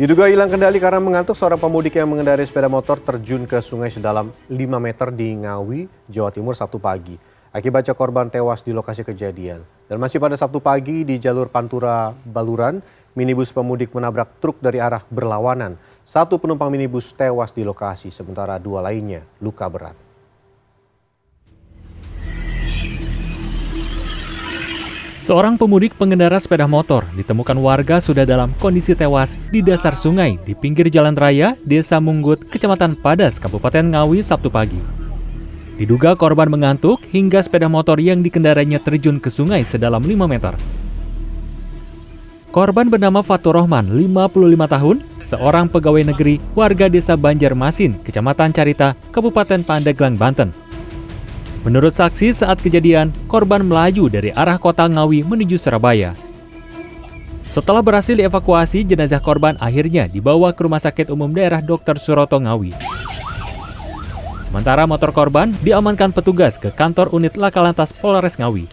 Diduga hilang kendali karena mengantuk, seorang pemudik yang mengendarai sepeda motor terjun ke sungai sedalam 5 meter di Ngawi, Jawa Timur Sabtu pagi. Akibatnya korban tewas di lokasi kejadian. Dan masih pada Sabtu pagi di jalur Pantura Baluran, minibus pemudik menabrak truk dari arah berlawanan. Satu penumpang minibus tewas di lokasi, sementara dua lainnya luka berat. Seorang pemudik pengendara sepeda motor ditemukan warga sudah dalam kondisi tewas di dasar sungai di pinggir jalan raya Desa Munggut, Kecamatan Padas, Kabupaten Ngawi, Sabtu pagi. Diduga korban mengantuk hingga sepeda motor yang dikendarainya terjun ke sungai sedalam 5 meter. Korban bernama Fatur Rohman, 55 tahun, seorang pegawai negeri warga Desa Banjarmasin, Kecamatan Carita, Kabupaten Pandeglang, Banten. Menurut saksi, saat kejadian, korban melaju dari arah kota Ngawi menuju Surabaya. Setelah berhasil dievakuasi, jenazah korban akhirnya dibawa ke Rumah Sakit Umum Daerah Dr. Suroto Ngawi. Sementara motor korban diamankan petugas ke kantor unit Laka Lantas Polres Ngawi.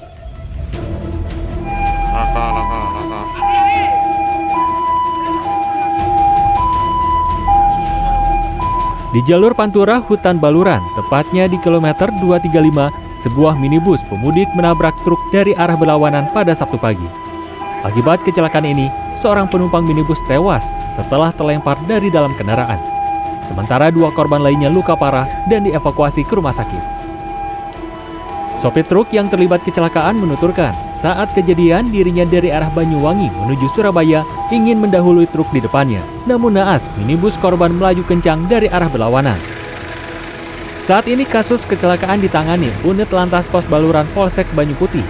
Di jalur Pantura Hutan Baluran, tepatnya di kilometer 235, sebuah minibus pemudik menabrak truk dari arah berlawanan pada Sabtu pagi. Akibat kecelakaan ini, seorang penumpang minibus tewas setelah terlempar dari dalam kendaraan. Sementara dua korban lainnya luka parah dan dievakuasi ke rumah sakit. Sopir truk yang terlibat kecelakaan menuturkan, saat kejadian dirinya dari arah Banyuwangi menuju Surabaya ingin mendahului truk di depannya. Namun naas, minibus korban melaju kencang dari arah berlawanan. Saat ini kasus kecelakaan ditangani unit Lantas Pos Baluran Polsek Banyu Putih.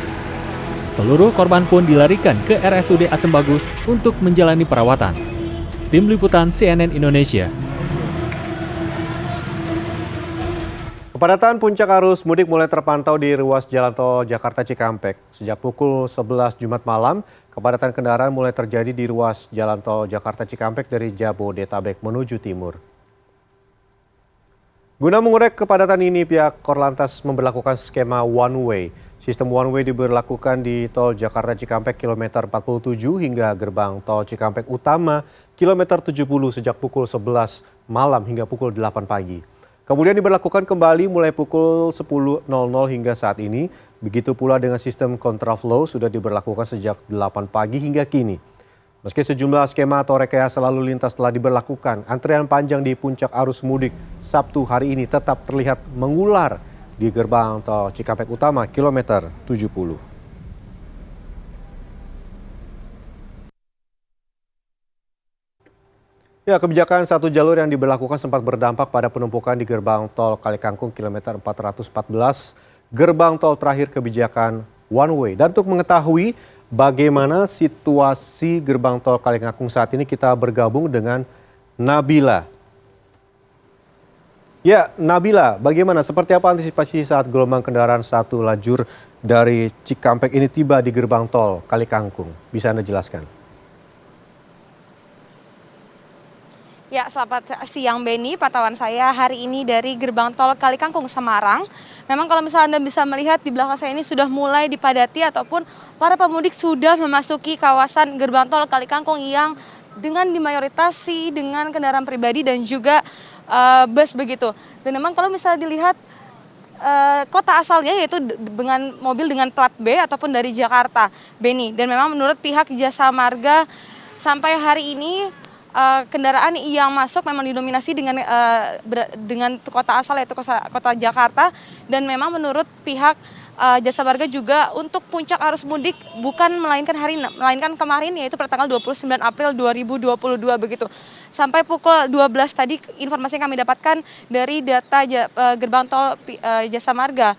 Seluruh korban pun dilarikan ke RSUD Asem Bagus untuk menjalani perawatan. Tim Liputan CNN Indonesia. Kepadatan puncak arus mudik mulai terpantau di ruas Jalan Tol Jakarta Cikampek. Sejak pukul 11 Jumat malam, kepadatan kendaraan mulai terjadi di ruas Jalan Tol Jakarta Cikampek dari Jabodetabek menuju timur. Guna mengurai kepadatan ini, pihak Korlantas memberlakukan skema one way. Sistem one way diberlakukan di Tol Jakarta Cikampek kilometer 47 hingga gerbang Tol Cikampek Utama kilometer 70 sejak pukul 11 malam hingga pukul 8 pagi. Kemudian diberlakukan kembali mulai pukul 10.00 hingga saat ini. Begitu pula dengan sistem kontraflow sudah diberlakukan sejak 8 pagi hingga kini. Meski sejumlah skema atau rekayasa lalu lintas telah diberlakukan, antrean panjang di puncak arus mudik Sabtu hari ini tetap terlihat mengular di gerbang Tol Cikampek Utama kilometer 70. Ya, kebijakan satu jalur yang diberlakukan sempat berdampak pada penumpukan di gerbang tol Kalikangkung kilometer 414, gerbang tol terakhir kebijakan one way. Dan untuk mengetahui bagaimana situasi gerbang tol Kalikangkung saat ini, kita bergabung dengan Nabila. Ya, Nabila, bagaimana? Seperti apa antisipasi saat gelombang kendaraan satu lajur dari Cikampek ini tiba di gerbang tol Kalikangkung? Bisa Anda jelaskan? Ya, selamat siang Beni. Pantauan saya hari ini dari gerbang tol Kalikangkung Semarang. Memang kalau misalnya Anda bisa melihat di belakang saya ini sudah mulai dipadati ataupun para pemudik sudah memasuki kawasan gerbang tol Kalikangkung yang dengan dimayoritasi dengan kendaraan pribadi dan juga bus begitu. Dan memang kalau misalnya dilihat kota asalnya yaitu dengan mobil dengan plat B ataupun dari Jakarta, Beni. Dan memang menurut pihak Jasa Marga sampai hari ini kendaraan yang masuk memang didominasi dengan kota asal yaitu kota Jakarta, dan memang menurut pihak Jasa Marga juga untuk puncak arus mudik melainkan kemarin yaitu pada tanggal 29 April 2022 begitu. Sampai pukul 12 tadi informasi yang kami dapatkan dari data gerbang tol Jasa Marga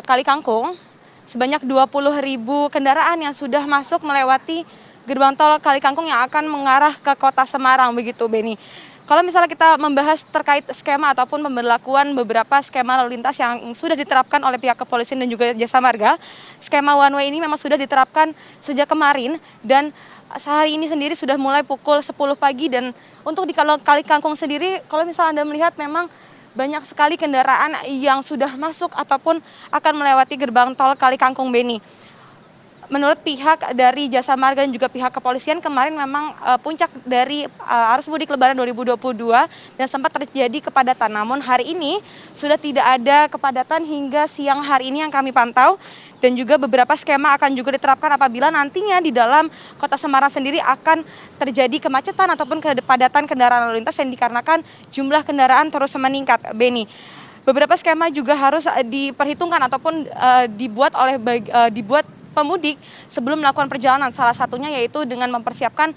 Kalikangkung sebanyak 20.000 kendaraan yang sudah masuk melewati gerbang tol Kalikangkung yang akan mengarah ke kota Semarang begitu, Beni. Kalau misalnya kita membahas terkait skema ataupun pemberlakuan beberapa skema lalu lintas yang sudah diterapkan oleh pihak kepolisian dan juga Jasa Marga, skema one way ini memang sudah diterapkan sejak kemarin dan sehari ini sendiri sudah mulai pukul 10 pagi. Dan untuk di Kalikangkung sendiri, kalau misalnya Anda melihat memang banyak sekali kendaraan yang sudah masuk ataupun akan melewati gerbang tol Kalikangkung, Beni. menurut pihak dari Jasa Marga dan juga pihak kepolisian kemarin memang puncak dari arus mudik Lebaran 2022 dan sempat terjadi kepadatan. Namun hari ini sudah tidak ada kepadatan hingga siang hari ini yang kami pantau. Dan juga beberapa skema akan juga diterapkan apabila nantinya di dalam Kota Semarang sendiri akan terjadi kemacetan ataupun kepadatan kendaraan lalu lintas yang dikarenakan jumlah kendaraan terus meningkat. Beni, beberapa skema juga harus diperhitungkan ataupun dibuat pemudik sebelum melakukan perjalanan. Salah satunya yaitu dengan mempersiapkan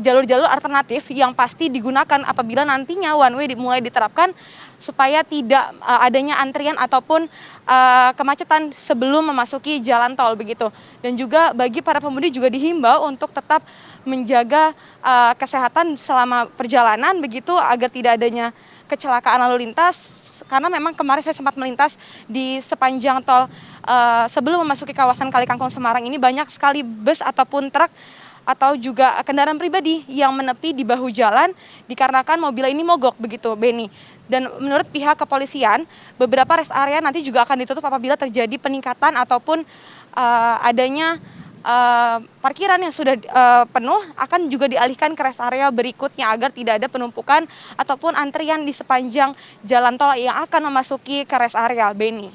jalur-jalur alternatif yang pasti digunakan apabila nantinya one way mulai diterapkan supaya tidak adanya antrian ataupun kemacetan sebelum memasuki jalan tol begitu. Dan juga bagi para pemudik juga dihimbau untuk tetap menjaga kesehatan selama perjalanan begitu agar tidak adanya kecelakaan lalu lintas. Karena memang kemarin saya sempat melintas di sepanjang tol sebelum memasuki kawasan Kalikangkung Semarang ini banyak sekali bus ataupun truk atau juga kendaraan pribadi yang menepi di bahu jalan dikarenakan mobil ini mogok begitu, Beni. Dan menurut pihak kepolisian, beberapa rest area nanti juga akan ditutup apabila terjadi peningkatan ataupun adanya parkiran yang sudah penuh akan juga dialihkan ke rest area berikutnya agar tidak ada penumpukan ataupun antrian di sepanjang jalan tol yang akan memasuki ke rest area, Beni.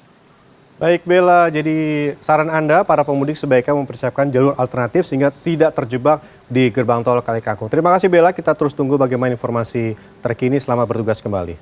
Baik Bella, jadi saran Anda para pemudik sebaiknya mempersiapkan jalur alternatif sehingga tidak terjebak di gerbang tol Kalikangkung. Terima kasih Bella, kita terus tunggu bagaimana informasi terkini selama bertugas kembali.